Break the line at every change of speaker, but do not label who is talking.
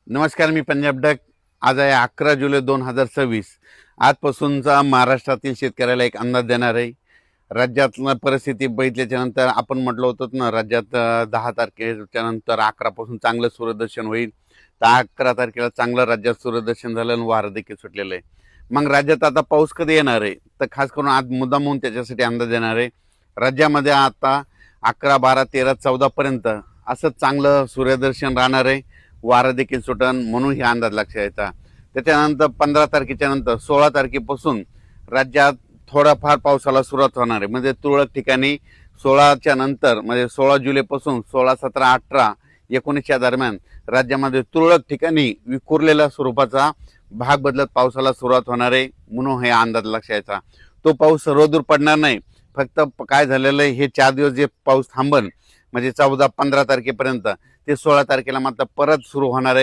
नमस्कार, मी पंजाब डक. आज आहे 11 जुलै 2026. आजपासूनचा महाराष्ट्रातील शेतकऱ्याला एक अंदाज देणार आहे. राज्यातलं परिस्थिती बघितल्याच्या नंतर आपण म्हटलं होतं ना, राज्यात 10 तारखेच्या नंतर 11 पासून चांगलं सूर्यदर्शन होईल. तर 11 तारखेला चांगलं राज्यात सूर्यदर्शन झालं आणि वारं देखील सुटलेलं आहे. मग राज्यात आता पाऊस कधी येणार आहे, तर खास करून आज मुद्दाम म्हणून त्याच्यासाठी अंदाज देणार आहे. राज्यामध्ये आता 11, 12, 13, 14 पर्यंत असं चांगलं सूर्यदर्शन राहणार आहे. वारं देखील सुटन, म्हणून हा अंदाज लक्षात यायचा. त्याच्यानंतर 15 तारखेच्या नंतर 16 तारखेपासून राज्यात थोडाफार पावसाला सुरुवात होणार आहे. म्हणजे तुरळक ठिकाणी 16च्या नंतर म्हणजे 16 जुलैपासून 16, 17, 18, 19 दरम्यान राज्यामध्ये तुरळक ठिकाणी विखुरलेल्या स्वरूपाचा भाग बदलत पावसाला सुरुवात होणार आहे. म्हणून हे अंदाज लक्षात यायचा. तो पाऊस सर्वदूर पडणार नाही. फक्त काय झालेलं आहे, हे 4 दिवस जे पाऊस थांबन म्हणजे 14, 15 तारखेपर्यंत, ते 16 तारखेला मात्र परत सुरू होणार आहे.